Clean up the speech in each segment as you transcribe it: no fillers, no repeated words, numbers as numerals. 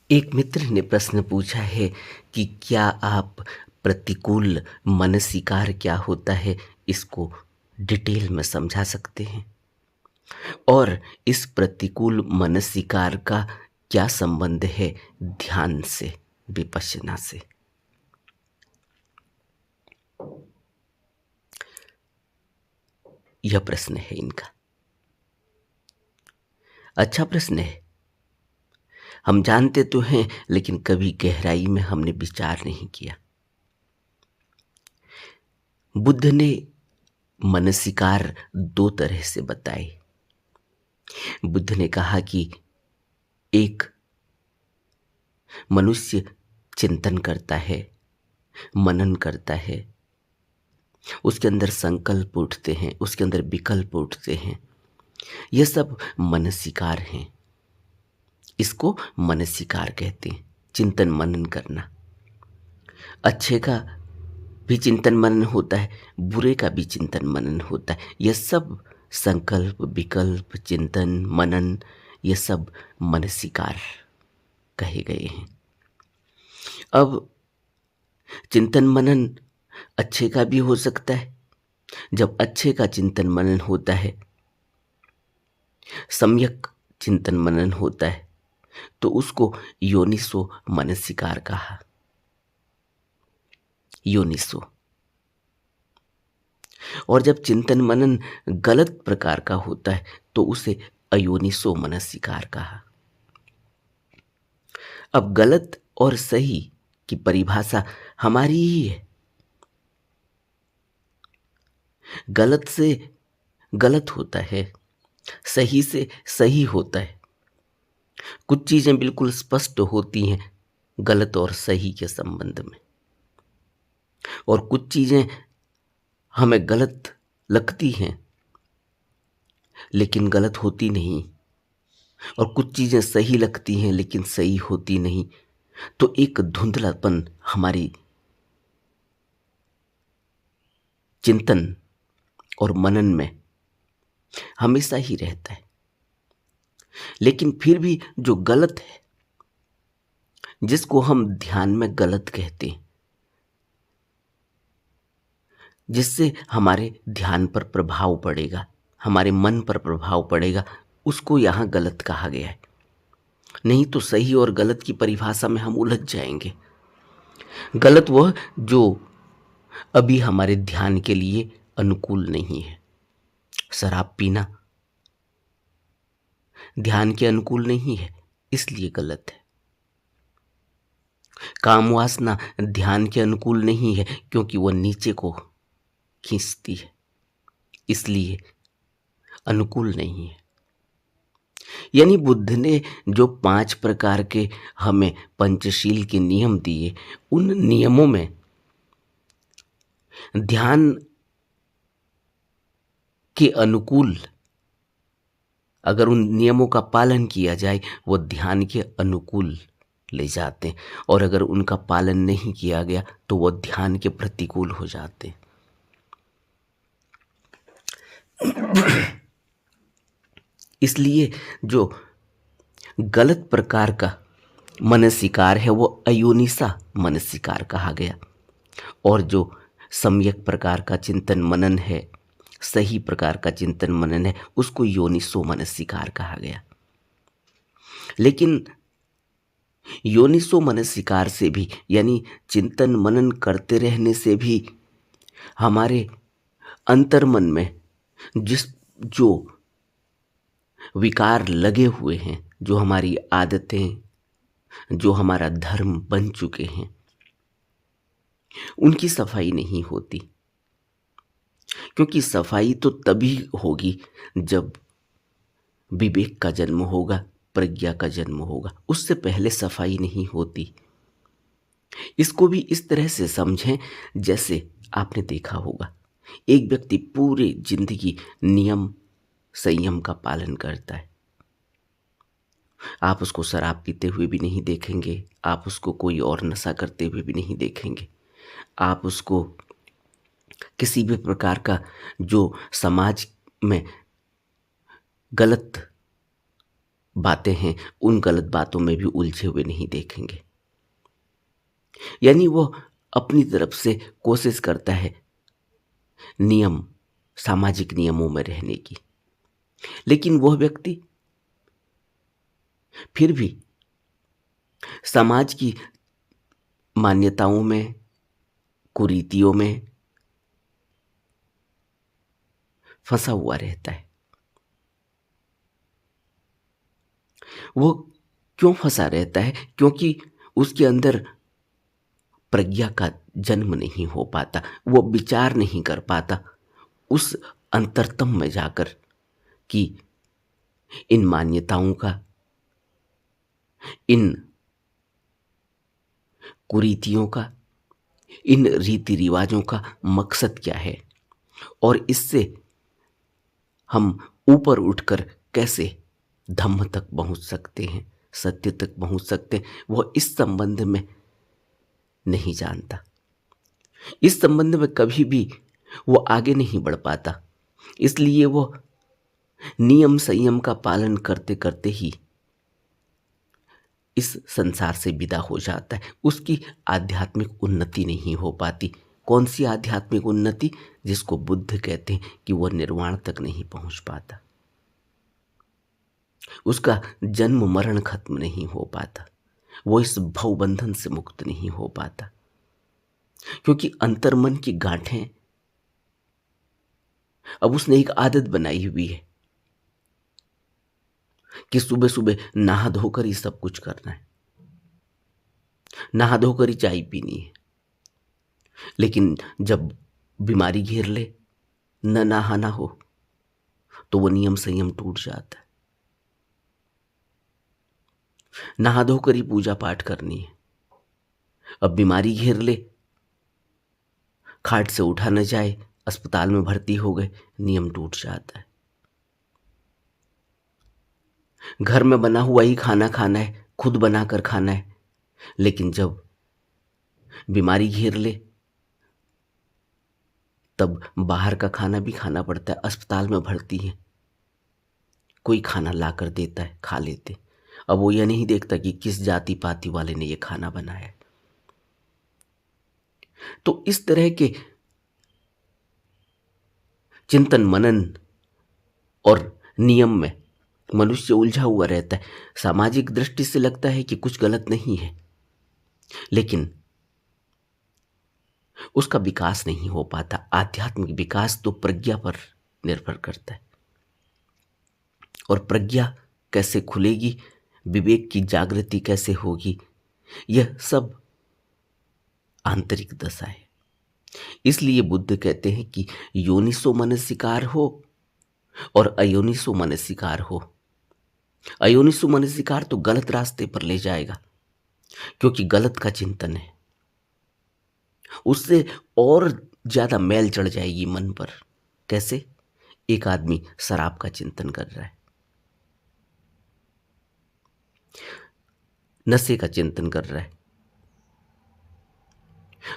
एक मित्र ने प्रश्न पूछा है कि क्या आप प्रतिकूल मनसीकार क्या होता है इसको डिटेल में समझा सकते हैं और इस प्रतिकूल मनसीकार का क्या संबंध है ध्यान से, विपश्यना से। यह प्रश्न है इनका। अच्छा प्रश्न है। हम जानते तो हैं लेकिन कभी गहराई में हमने विचार नहीं किया। बुद्ध ने मनसीकार दो तरह से बताए। बुद्ध ने कहा कि एक मनुष्य चिंतन करता है, मनन करता है, उसके अंदर संकल्प उठते हैं, उसके अंदर विकल्प उठते हैं। यह सब मनसीकार हैं। इसको मनसीकार कहते हैं, चिंतन मनन करना। अच्छे का भी चिंतन मनन होता है, बुरे का भी चिंतन मनन होता है। यह सब संकल्प, विकल्प, चिंतन, मनन, यह सब मनसीकार कहे गए हैं। अब चिंतन मनन अच्छे का भी हो सकता है। जब अच्छे का चिंतन मनन होता है, सम्यक चिंतन मनन होता है, तो उसको योनिसो मनसिकार कहा। योनिसो। और जब चिंतन मनन गलत प्रकार का होता है तो उसे अयोनिसो मनसिकार कहा। अब गलत और सही की परिभाषा हमारी ही है। गलत से गलत होता है, सही से सही होता है। कुछ चीजें बिल्कुल स्पष्ट होती हैं गलत और सही के संबंध में, और कुछ चीजें हमें गलत लगती हैं लेकिन गलत होती नहीं, और कुछ चीजें सही लगती हैं लेकिन सही होती नहीं। तो एक धुंधलापन हमारी चिंतन और मनन में हमेशा ही रहता है। लेकिन फिर भी जो गलत है, जिसको हम ध्यान में गलत कहते हैं, जिससे हमारे ध्यान पर प्रभाव पड़ेगा, हमारे मन पर प्रभाव पड़ेगा, उसको यहाँ गलत कहा गया है। नहीं तो सही और गलत की परिभाषा में हम उलझ जाएंगे। गलत वह जो अभी हमारे ध्यान के लिए अनुकूल नहीं है। शराब पीना ध्यान के अनुकूल नहीं है, इसलिए गलत है। काम वासना ध्यान के अनुकूल नहीं है, क्योंकि वह नीचे को खींचती है, इसलिए अनुकूल नहीं है। यानी बुद्ध ने जो 5 प्रकार के हमें पंचशील के नियम दिए, उन नियमों में ध्यान के अनुकूल अगर उन नियमों का पालन किया जाए, वो ध्यान के अनुकूल ले जाते हैं, और अगर उनका पालन नहीं किया गया तो वो ध्यान के प्रतिकूल हो जाते हैं। इसलिए जो गलत प्रकार का मनसिकार है वो अयोनिसा मनसिकार कहा गया, और जो सम्यक प्रकार का चिंतन मनन है, सही प्रकार का चिंतन मनन है, उसको योनिसो मनसिकार कहा गया। लेकिन योनिसो मनसिकार से भी, यानी चिंतन मनन करते रहने से भी, हमारे अंतर्मन में जो विकार लगे हुए हैं, जो हमारी आदतें, जो हमारा धर्म बन चुके हैं, उनकी सफाई नहीं होती। क्योंकि सफाई तो तभी होगी जब विवेक का जन्म होगा, प्रज्ञा का जन्म होगा। उससे पहले सफाई नहीं होती। इसको भी इस तरह से समझें जैसे आपने देखा होगा, एक व्यक्ति पूरी जिंदगी नियम संयम का पालन करता है। आप उसको शराब पीते हुए भी नहीं देखेंगे, आप उसको कोई और नशा करते हुए भी नहीं देखेंगे, आप उसको किसी भी प्रकार का जो समाज में गलत बातें हैं उन गलत बातों में भी उलझे हुए नहीं देखेंगे। यानी वो अपनी तरफ से कोशिश करता है नियम, सामाजिक नियमों में रहने की, लेकिन वह व्यक्ति फिर भी समाज की मान्यताओं में, कुरीतियों में फंसा हुआ रहता है। वो क्यों फंसा रहता है? क्योंकि उसके अंदर प्रज्ञा का जन्म नहीं हो पाता, वो विचार नहीं कर पाता उस अंतरतम में जाकर कि इन मान्यताओं का, इन कुरीतियों का, इन रीति रिवाजों का मकसद क्या है और इससे हम ऊपर उठकर कैसे धम्म तक पहुंच सकते हैं, सत्य तक पहुंच सकते हैं, वह इस संबंध में नहीं जानता। इस संबंध में कभी भी वो आगे नहीं बढ़ पाता। इसलिए वो नियम संयम का पालन करते करते ही इस संसार से विदा हो जाता है। उसकी आध्यात्मिक उन्नति नहीं हो पाती। कौन सी आध्यात्मिक उन्नति? जिसको बुद्ध कहते हैं कि वह निर्वाण तक नहीं पहुंच पाता, उसका जन्म मरण खत्म नहीं हो पाता, वो इस भव बंधन से मुक्त नहीं हो पाता। क्योंकि अंतर्मन की गांठें अब उसने एक आदत बनाई हुई है कि सुबह सुबह नहा धोकर ही सब कुछ करना है, नहा धोकर ही चाय पीनी है। लेकिन जब बीमारी घेर ले, न नहाना हो, तो वो नियम संयम टूट जाता है। नहा धोकर ही पूजा पाठ करनी है। अब बीमारी घेर ले, खाट से उठा न जाए, अस्पताल में भर्ती हो गए, नियम टूट जाता है। घर में बना हुआ ही खाना खाना है, खुद बनाकर खाना है, लेकिन जब बीमारी घेर ले तब बाहर का खाना भी खाना पड़ता है। अस्पताल में भर्ती है, कोई खाना ला कर देता है, खा लेते। अब वो यह नहीं देखता कि किस जाति पाति वाले ने ये खाना बनाया है। तो इस तरह के चिंतन मनन और नियम में मनुष्य उलझा हुआ रहता है। सामाजिक दृष्टि से लगता है कि कुछ गलत नहीं है, लेकिन उसका विकास नहीं हो पाता। आध्यात्मिक विकास तो प्रज्ञा पर निर्भर करता है, और प्रज्ञा कैसे खुलेगी, विवेक की जागृति कैसे होगी, यह सब आंतरिक दशा है। इसलिए बुद्ध कहते हैं कि योनिसो मनसिकार हो और अयोनिसो मनसिकार हो। अयोनिसो मनसिकार तो गलत रास्ते पर ले जाएगा, क्योंकि गलत का चिंतन है, उससे और ज्यादा मैल चढ़ जाएगी मन पर। कैसे? एक आदमी शराब का चिंतन कर रहा है, नशे का चिंतन कर रहा है।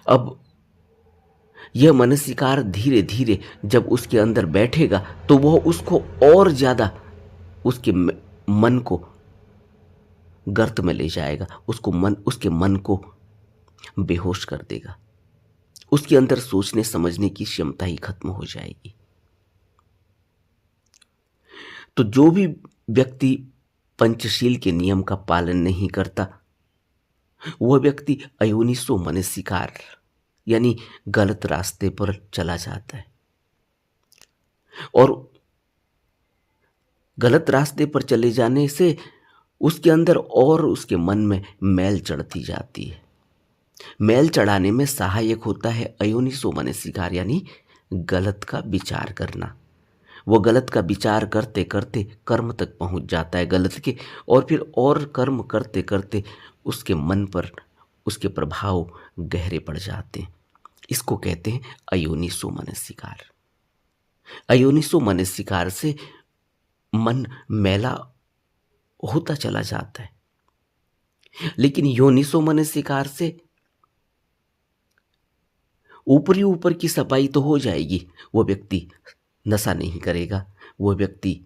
अब यह मनसिकार धीरे धीरे जब उसके अंदर बैठेगा तो वह उसको और ज्यादा उसके मन को गर्त में ले जाएगा, उसके मन को बेहोश कर देगा। उसके अंदर सोचने समझने की क्षमता ही खत्म हो जाएगी। तो जो भी व्यक्ति पंचशील के नियम का पालन नहीं करता, वह व्यक्ति अयोनिसो मनसिकार यानी गलत रास्ते पर चला जाता है, और गलत रास्ते पर चले जाने से उसके अंदर और उसके मन में मैल चढ़ती जाती है। मैल चढ़ाने में सहायक होता है अयोनिसो मनसिकार यानी गलत का विचार करना। वो गलत का विचार करते करते कर्म तक पहुंच जाता है गलत के, और फिर और कर्म करते करते उसके मन पर उसके प्रभाव गहरे पड़ जाते हैं। इसको कहते हैं अयोनिसो मनसिकार। अयोनिसो मनसिकार से मन मैला होता चला जाता है, लेकिन योनिसो मनसिकार से ऊपरी ऊपर की सफाई तो हो जाएगी। वो व्यक्ति नशा नहीं करेगा, वो व्यक्ति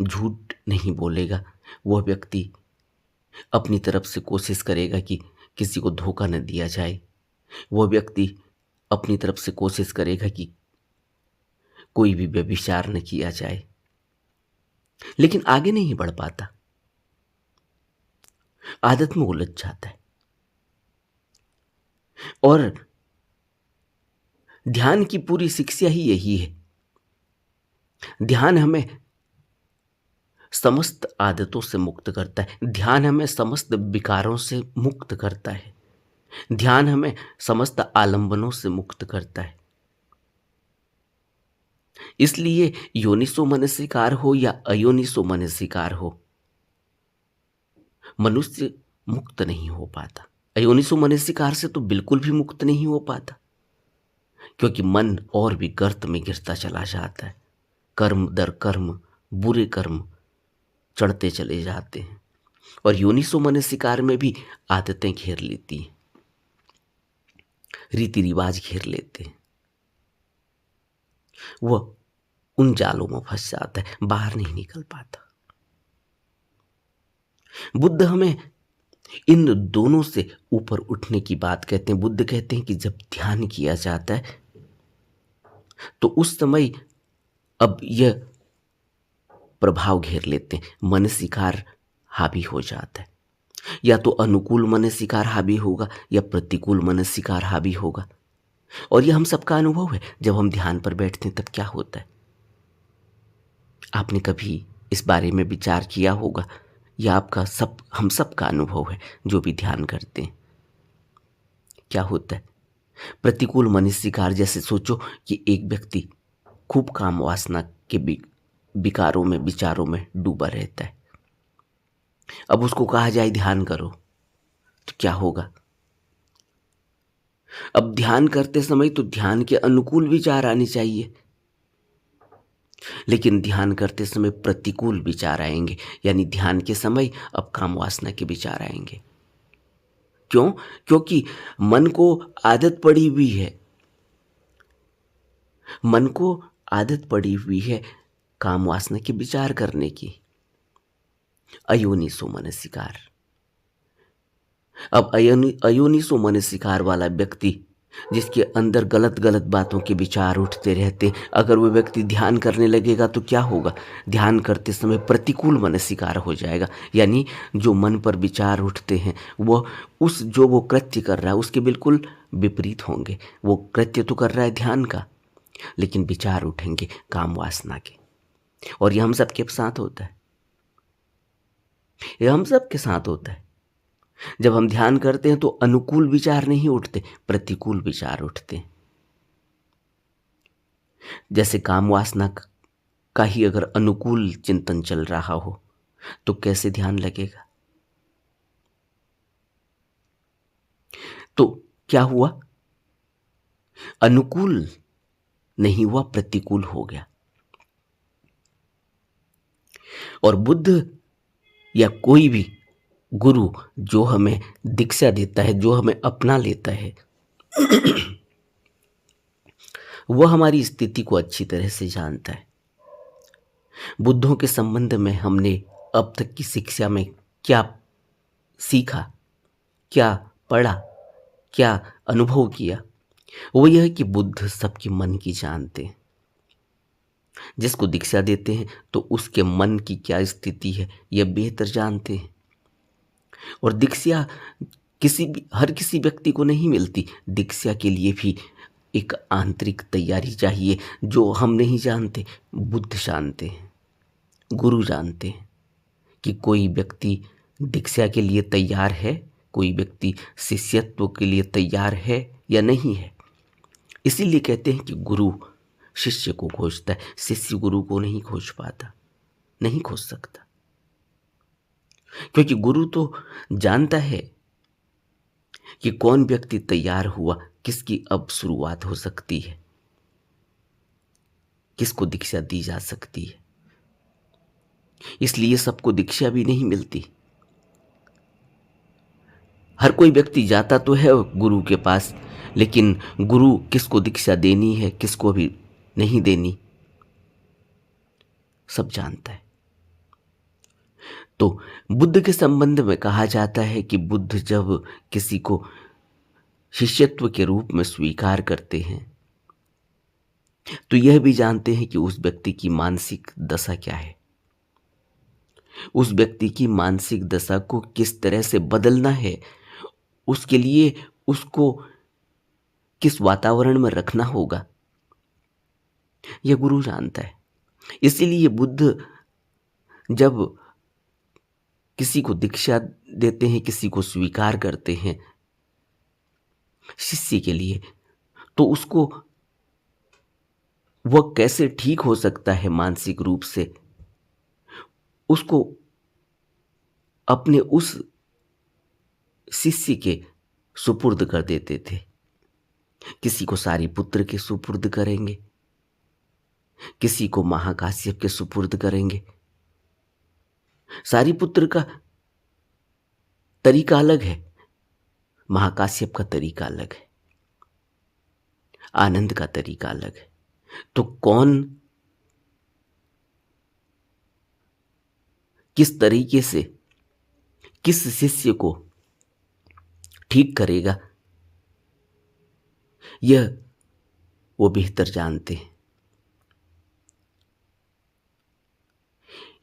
झूठ नहीं बोलेगा, वह व्यक्ति अपनी तरफ से कोशिश करेगा कि किसी को धोखा न दिया जाए। वह व्यक्ति अपनी तरफ से कोशिश करेगा कि कोई भी व्यभिचार न किया जाए, लेकिन आगे नहीं बढ़ पाता, आदत में उलझ जाता है। और ध्यान की पूरी शिक्षा ही यही है। ध्यान हमें समस्त आदतों से मुक्त करता है, ध्यान हमें समस्त विकारों से मुक्त करता है, ध्यान हमें समस्त आलंबनों से मुक्त करता है। इसलिए योनिसो मनसिकार हो या अयोनिसो मनसिकार हो, मनुष्य मुक्त नहीं हो पाता। अयोनिसो मनसिकार से तो बिल्कुल भी मुक्त नहीं हो पाता, क्योंकि मन और भी गर्त में गिरता चला जाता है। कर्म दर कर्म, बुरे कर्म चढ़ते चले जाते हैं, और योनिसो मनसिकार में भी आदतें घेर लेती हैं, रीति रिवाज घेर लेते हैं। वह उन जालों में फंस जाता है, बाहर नहीं निकल पाता। बुद्ध हमें इन दोनों से ऊपर उठने की बात कहते हैं। बुद्ध कहते हैं कि जब ध्यान किया जाता है तो उस समय अब यह प्रभाव घेर लेते हैं, मनसिकार हावी हो जाता है। या तो अनुकूल मनसिकार हावी होगा या प्रतिकूल मनसिकार हावी होगा। और यह हम सबका अनुभव है। जब हम ध्यान पर बैठते हैं तब क्या होता है, आपने कभी इस बारे में विचार किया होगा, या आपका हम सब का अनुभव है जो भी ध्यान करते हैं। क्या होता है, प्रतिकूल मनसिकार, जैसे सोचो कि एक व्यक्ति खूब काम वासना के विकारों में, विचारों में डूबा रहता है। अब उसको कहा जाए ध्यान करो तो क्या होगा? अब ध्यान करते समय तो ध्यान के अनुकूल विचार आने चाहिए, लेकिन ध्यान करते समय प्रतिकूल विचार आएंगे। यानी ध्यान के समय अब काम वासना के विचार आएंगे। क्यों? क्योंकि मन को आदत पड़ी हुई है, मन को आदत पड़ी हुई है काम वासना के विचार करने की। अयोनिसो मनसिकार। अब अयोनिसो मनसिकार वाला व्यक्ति, जिसके अंदर गलत गलत बातों के विचार उठते रहते, अगर वो व्यक्ति ध्यान करने लगेगा तो क्या होगा? ध्यान करते समय प्रतिकूल मनसिकार हो जाएगा। यानी जो मन पर विचार उठते हैं जो वो कृत्य कर रहा है उसके बिल्कुल विपरीत होंगे। वो कृत्य तो कर रहा है ध्यान का, लेकिन विचार उठेंगे काम वासना के। और ये हम सबके साथ होता है, ये हम सबके साथ होता है। जब हम ध्यान करते हैं तो अनुकूल विचार नहीं उठते, प्रतिकूल विचार उठते हैं। जैसे काम वासना का ही अगर अनुकूल चिंतन चल रहा हो तो कैसे ध्यान लगेगा? तो क्या हुआ? अनुकूल नहीं हुआ, प्रतिकूल हो गया। और बुद्ध या कोई भी गुरु जो हमें दीक्षा देता है, जो हमें अपना लेता है, वह हमारी स्थिति को अच्छी तरह से जानता है। बुद्धों के संबंध में हमने अब तक की शिक्षा में क्या सीखा, क्या पढ़ा, क्या अनुभव किया, वो यह है कि बुद्ध सबके मन की जानते हैं। जिसको दीक्षा देते हैं तो उसके मन की क्या स्थिति है यह बेहतर जानते हैं। और दीक्षा हर किसी व्यक्ति को नहीं मिलती। दीक्षा के लिए भी एक आंतरिक तैयारी चाहिए जो हम नहीं जानते, बुद्ध जानते हैं, गुरु जानते हैं कि कोई व्यक्ति दीक्षा के लिए तैयार है, कोई व्यक्ति शिष्यत्व के लिए तैयार है या नहीं है। इसीलिए कहते हैं कि गुरु शिष्य को खोजता है, शिष्य गुरु को नहीं खोज पाता, नहीं खोज सकता, क्योंकि गुरु तो जानता है कि कौन व्यक्ति तैयार हुआ, किसकी अब शुरुआत हो सकती है, किसको दीक्षा दी जा सकती है। इसलिए सबको दीक्षा भी नहीं मिलती। हर कोई व्यक्ति जाता तो है गुरु के पास, लेकिन गुरु किसको दीक्षा देनी है, किसको भी नहीं देनी, सब जानता है। तो बुद्ध के संबंध में कहा जाता है कि बुद्ध जब किसी को शिष्यत्व के रूप में स्वीकार करते हैं तो यह भी जानते हैं कि उस व्यक्ति की मानसिक दशा क्या है, उस व्यक्ति की मानसिक दशा को किस तरह से बदलना है, उसके लिए उसको किस वातावरण में रखना होगा, यह गुरु जानता है। इसीलिए बुद्ध जब किसी को दीक्षा देते हैं, किसी को स्वीकार करते हैं शिष्य के लिए, तो उसको वह कैसे ठीक हो सकता है मानसिक रूप से, उसको अपने उस शिष्य के सुपुर्द कर देते थे। किसी को सारिपुत्र के सुपुर्द करेंगे, किसी को महाकाश्यप के सुपुर्द करेंगे। सारिपुत्र का तरीका अलग है, महाकाश्यप का तरीका अलग है, आनंद का तरीका अलग है। तो कौन किस तरीके से किस शिष्य को ठीक करेगा, यह वो बेहतर जानते हैं।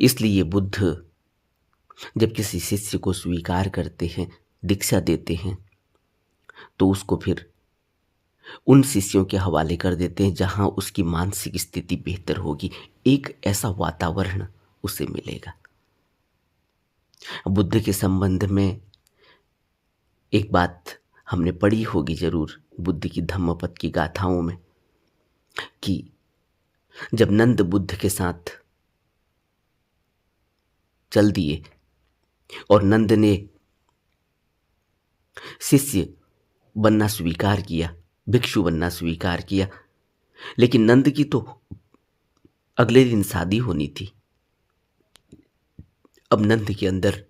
इसलिए बुद्ध जब किसी शिष्य को स्वीकार करते हैं, दीक्षा देते हैं, तो उसको फिर उन शिष्यों के हवाले कर देते हैं जहां उसकी मानसिक स्थिति बेहतर होगी, एक ऐसा वातावरण उसे मिलेगा। बुद्ध के संबंध में एक बात हमने पढ़ी होगी जरूर बुद्ध की धम्मपद की गाथाओं में, कि जब नंद बुद्ध के साथ चल दिए और नंद ने शिष्य बनना स्वीकार किया, भिक्षु बनना स्वीकार किया, लेकिन नंद की तो अगले दिन शादी होनी थी। अब नंद के अंदर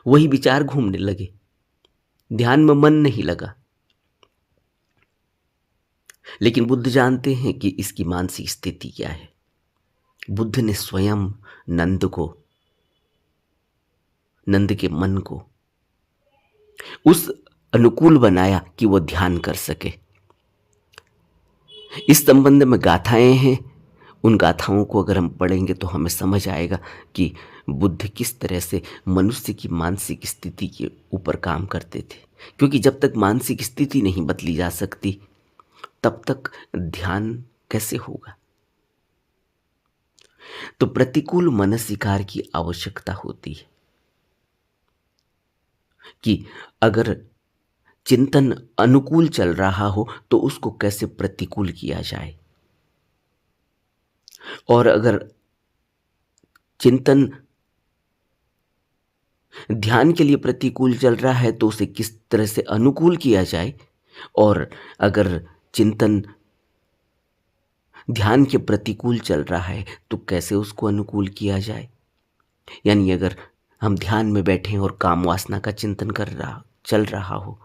वही विचार घूमने लगे, ध्यान में मन नहीं लगा। लेकिन बुद्ध जानते हैं कि इसकी मानसिक स्थिति क्या है। बुद्ध ने स्वयं नंद के मन को उस अनुकूल बनाया कि वह ध्यान कर सके। इस संबंध में गाथाएं हैं, उन गाथाओं को अगर हम पढ़ेंगे तो हमें समझ आएगा कि बुद्ध किस तरह से मनुष्य की मानसिक स्थिति के ऊपर काम करते थे। क्योंकि जब तक मानसिक स्थिति नहीं बदली जा सकती तब तक ध्यान कैसे होगा। तो प्रतिकूल मनसिकार की आवश्यकता होती है कि अगर चिंतन अनुकूल चल रहा हो तो उसको कैसे प्रतिकूल किया जाए, और अगर चिंतन ध्यान के लिए प्रतिकूल चल रहा है तो उसे किस तरह से अनुकूल किया जाए, और अगर चिंतन ध्यान के प्रतिकूल चल रहा है तो कैसे उसको अनुकूल किया जाए। यानी अगर हम ध्यान में बैठे और काम वासना का चिंतन चल रहा हो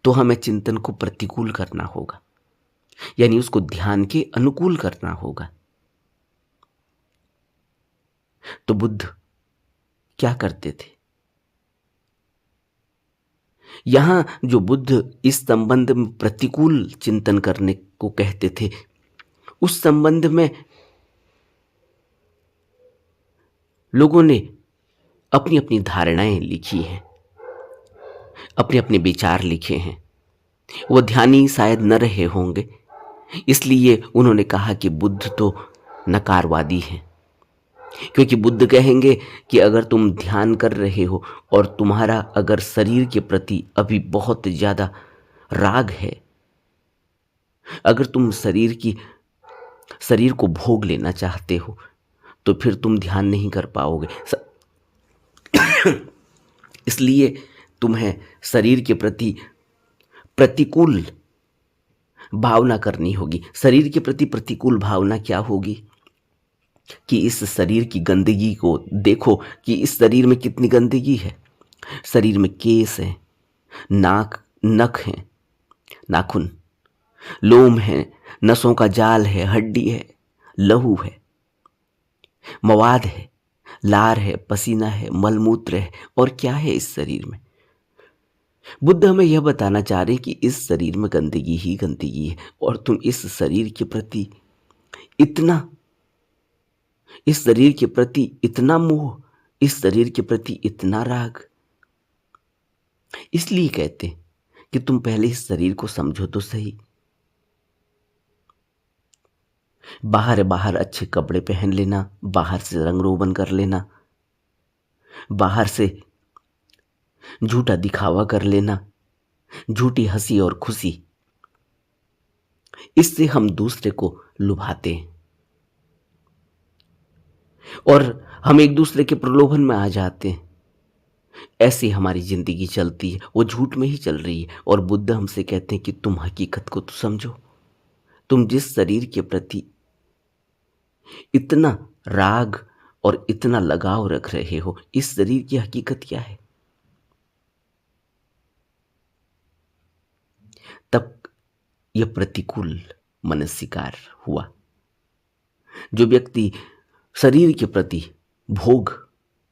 तो हमें चिंतन को प्रतिकूल करना होगा, यानी उसको ध्यान के अनुकूल करना होगा। तो बुद्ध क्या करते थे? यहां जो बुद्ध इस संबंध में प्रतिकूल चिंतन करने को कहते थे, उस संबंध में लोगों ने अपनी अपनी धारणाएं लिखी हैं, अपने अपने विचार लिखे हैं। वो ध्यानी शायद न रहे होंगे, इसलिए उन्होंने कहा कि बुद्ध तो नकारवादी हैं। क्योंकि बुद्ध कहेंगे कि अगर तुम ध्यान कर रहे हो और तुम्हारा अगर शरीर के प्रति अभी बहुत ज़्यादा राग है, अगर तुम शरीर को भोग लेना चाहते हो तो फिर तुम ध्यान नहीं कर पाओगे। इसलिए तुम्हें शरीर के प्रति प्रतिकूल भावना करनी होगी। शरीर के प्रति प्रतिकूल भावना क्या होगी कि इस शरीर की गंदगी को देखो कि इस शरीर में कितनी गंदगी है। शरीर में केस है, नख है, नाखून, लोम है, नसों का जाल है, हड्डी है, लहू है, मवाद है, लार है, पसीना है, मलमूत्र है, और क्या है इस शरीर में। बुद्ध हमें यह बताना चाह रहे हैं कि इस शरीर में गंदगी ही गंदगी है, और तुम इतना इस शरीर के प्रति इतना मोह, इस शरीर के प्रति इतना राग। इसलिए कहते हैं कि तुम पहले इस शरीर को समझो तो सही। बाहर बाहर अच्छे कपड़े पहन लेना, बाहर से रंग रोगन कर लेना, बाहर से झूठा दिखावा कर लेना, झूठी हंसी और खुशी, इससे हम दूसरे को लुभाते हैं और हम एक दूसरे के प्रलोभन में आ जाते हैं। ऐसी हमारी जिंदगी चलती है, वो झूठ में ही चल रही है। और बुद्ध हमसे कहते हैं कि तुम हकीकत को तो समझो। तुम जिस शरीर के प्रति इतना राग और इतना लगाव रख रहे हो, इस शरीर की हकीकत क्या है। तब यह प्रतिकूल मनस्विकार हुआ। जो व्यक्ति शरीर के प्रति भोग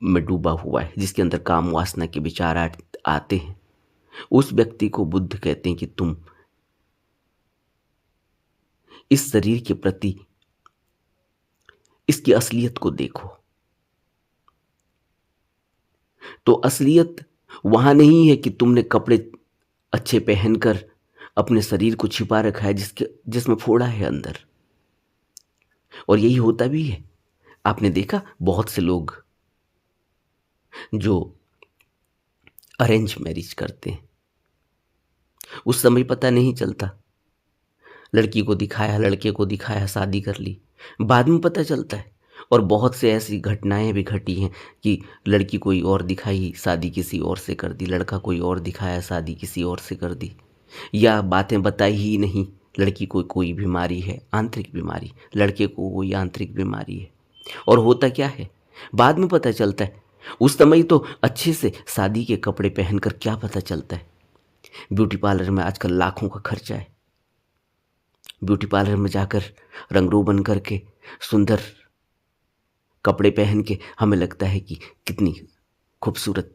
में डूबा हुआ है, जिसके अंदर काम वासना के विचार आते हैं, उस व्यक्ति को बुद्ध कहते हैं कि तुम इस शरीर के प्रति इसकी असलियत को देखो। तो असलियत वहां नहीं है कि तुमने कपड़े अच्छे पहनकर अपने शरीर को छिपा रखा है जिसमें फोड़ा है अंदर। और यही होता भी है। आपने देखा बहुत से लोग जो अरेंज मैरिज करते हैं, उस समय पता नहीं चलता, लड़की को दिखाया, लड़के को दिखाया, शादी कर ली, बाद में पता चलता है। और बहुत से ऐसी घटनाएं भी घटी हैं कि लड़की कोई और दिखाई, शादी किसी और से कर दी, लड़का कोई और दिखाया, शादी किसी और से कर दी, या बातें बताई ही नहीं। लड़की को कोई बीमारी है, आंतरिक बीमारी, लड़के को कोई आंतरिक बीमारी है, और होता क्या है बाद में पता चलता है। उस समय तो अच्छे से शादी के कपड़े पहनकर क्या पता चलता है। ब्यूटी पार्लर में आजकल लाखों का खर्चा है। ब्यूटी पार्लर में जाकर रंगरोगन करके, सुंदर कपड़े पहन के हमें लगता है कि कितनी खूबसूरत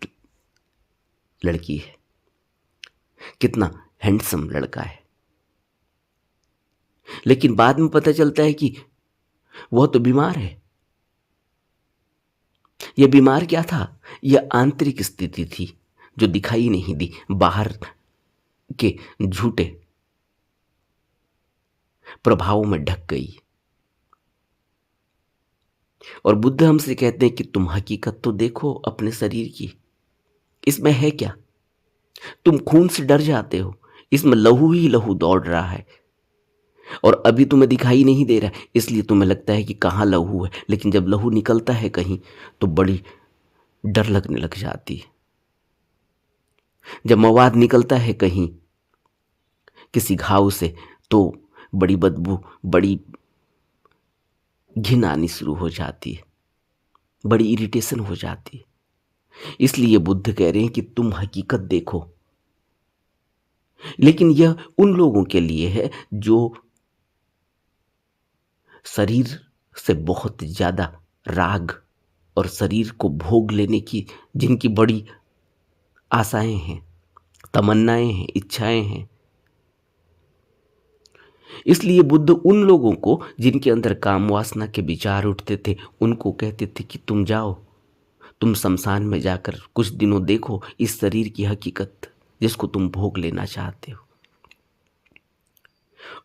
लड़की है, कितना हैंडसम लड़का है। लेकिन बाद में पता चलता है कि वह तो बीमार है। यह बीमार क्या था? यह आंतरिक स्थिति थी जो दिखाई नहीं दी, बाहर के झूठे प्रभावों में ढक गई। और बुद्ध हमसे कहते हैं कि तुम हकीकत तो देखो अपने शरीर की। इसमें है क्या? तुम खून से डर जाते हो, इसमें लहू ही लहू दौड़ रहा है, और अभी तुम्हें दिखाई नहीं दे रहा है, इसलिए तुम्हें लगता है कि कहाँ लहू है। लेकिन जब लहू निकलता है कहीं तो बड़ी डर लगने लग जाती है। जब मवाद निकलता है कहीं किसी घाव से तो बड़ी बदबू, बड़ी घिन आनी शुरू हो जाती है, बड़ी इरिटेशन हो जाती है। इसलिए बुद्ध कह रहे हैं कि तुम हकीकत देखो। लेकिन यह उन लोगों के लिए है जो शरीर से बहुत ज्यादा राग और शरीर को भोग लेने की जिनकी बड़ी आशाएं हैं, तमन्नाएं हैं, इच्छाएं हैं। इसलिए बुद्ध उन लोगों को जिनके अंदर काम वासना के विचार उठते थे, उनको कहते थे कि तुम जाओ, तुम शमशान में जाकर कुछ दिनों देखो इस शरीर की हकीकत जिसको तुम भोग लेना चाहते हो।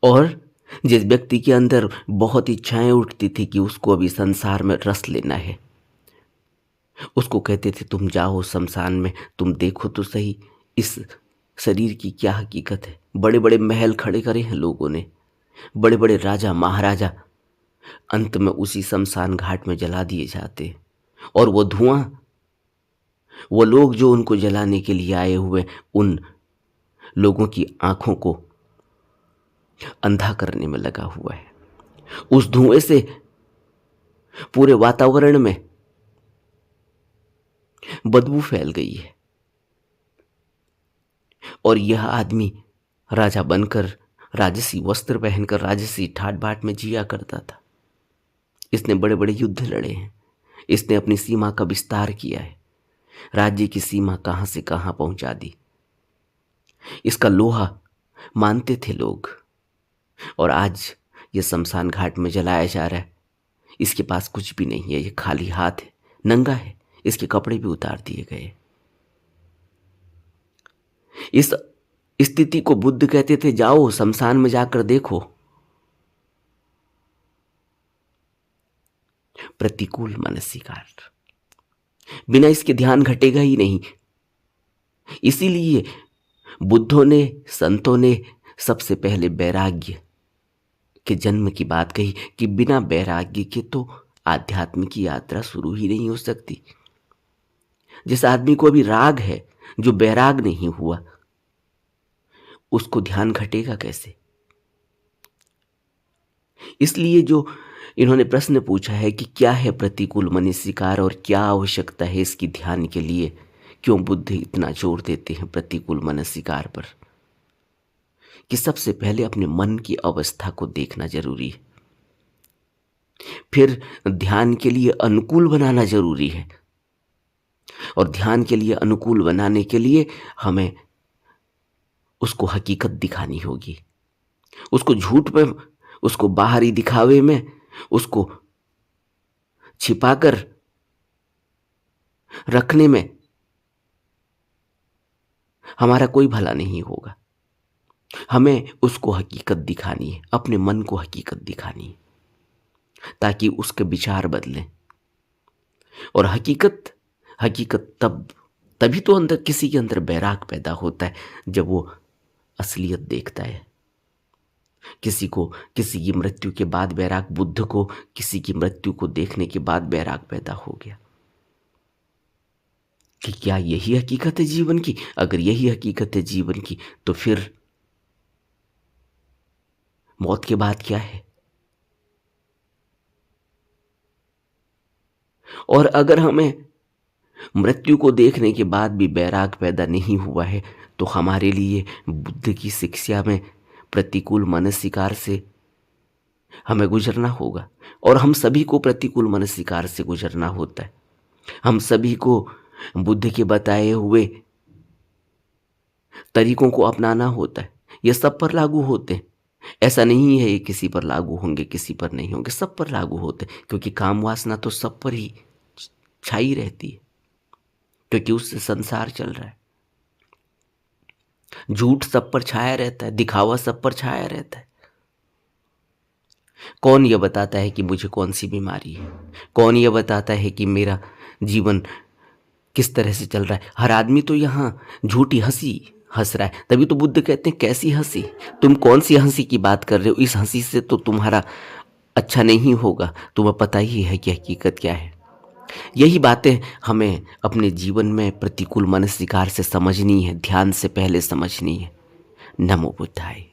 और जिस व्यक्ति के अंदर बहुत इच्छाएं उठती थी कि उसको अभी संसार में रस लेना है, उसको कहते थे तुम जाओ शमशान में, तुम देखो तो सही इस शरीर की क्या हकीकत है। बड़े बड़े महल खड़े करे हैं लोगों ने, बड़े बड़े राजा महाराजा अंत में उसी शमशान घाट में जला दिए जाते। और वो धुआं, वो लोग जो उनको जलाने के लिए आए हुए, उन लोगों की आंखों को अंधा करने में लगा हुआ है। उस धुएं से पूरे वातावरण में बदबू फैल गई है। और यह आदमी राजा बनकर, राजसी वस्त्र पहनकर, राजसी ठाट बाट में जिया करता था। इसने बड़े बड़े युद्ध लड़े हैं, इसने अपनी सीमा का विस्तार किया है, राज्य की सीमा कहाँ से कहाँ पहुंचा दी। इसका लोहा मानते थे लोग, और आज ये शमशान घाट में जलाया जा रहा है। इसके पास कुछ भी नहीं है, ये खाली हाथ है, नंगा है, इसके कपड़े भी उतार दिए गए। इस स्थिति को बुद्ध कहते थे, जाओ शमशान में जाकर देखो। प्रतिकूल मानसिकार, बिना इसके ध्यान घटेगा ही नहीं। इसीलिए बुद्धों ने, संतों ने सबसे पहले वैराग्य के जन्म की बात कही कि बिना वैराग्य के तो आध्यात्म की यात्रा शुरू ही नहीं हो सकती। जिस आदमी को अभी राग है, जो वैराग नहीं हुआ, उसको ध्यान घटेगा कैसे? इसलिए जो इन्होंने प्रश्न पूछा है कि क्या है प्रतिकूल मानसिकार और क्या आवश्यकता है इसकी ध्यान के लिए, क्यों बुद्ध इतना जोर देते हैं प्रतिकूल मानसिकार पर, कि सबसे पहले अपने मन की अवस्था को देखना जरूरी है, फिर ध्यान के लिए अनुकूल बनाना जरूरी है, और ध्यान के लिए अनुकूल बनाने के लिए हमें उसको हकीकत दिखानी होगी। उसको झूठ में, उसको बाहरी दिखावे में, उसको छिपाकर रखने में हमारा कोई भला नहीं होगा। हमें उसको हकीकत दिखानी है, अपने मन को हकीकत दिखानी है, ताकि उसके विचार बदलें। और हकीकत तभी तो अंदर किसी के अंदर बैराग पैदा होता है, जब वो असलियत देखता है। किसी की मृत्यु के बाद बैराग, बुद्ध को किसी की मृत्यु को देखने के बाद बैराग पैदा हो गया कि क्या यही हकीकत है जीवन की? अगर यही हकीकत है जीवन की, तो फिर मौत के बाद क्या है? और अगर हमें मृत्यु को देखने के बाद भी बैराग पैदा नहीं हुआ है, तो हमारे लिए बुद्ध की शिक्षा में प्रतिकूल मानसिकार से हमें गुजरना होगा। और हम सभी को प्रतिकूल मानसिकार से गुजरना होता है। हम सभी को बुद्ध के बताए हुए तरीकों को अपनाना होता है। ये सब पर लागू होते हैं। ऐसा नहीं है ये किसी पर लागू होंगे, किसी पर नहीं होंगे, सब पर लागू होते हैं, क्योंकि काम वासना तो सब पर ही छाई रहती है, क्योंकि उससे संसार चल रहा है। झूठ सब पर छाया रहता है, दिखावा सब पर छाया रहता है। कौन ये बताता है कि मुझे कौन सी बीमारी है? कौन ये बताता है कि मेरा जीवन किस तरह से चल रहा है? हर आदमी तो यहाँ झूठी हंसी हंस रहा है। तभी तो बुद्ध कहते हैं, कैसी हंसी? तुम कौन सी हंसी की बात कर रहे हो? इस हंसी से तो तुम्हारा अच्छा नहीं होगा। तुम्हें पता ही है कि हकीकत क्या है। यही बातें हमें अपने जीवन में प्रतिकूल मानसिकार से समझनी है, ध्यान से पहले समझनी है। नमो बुद्धाय।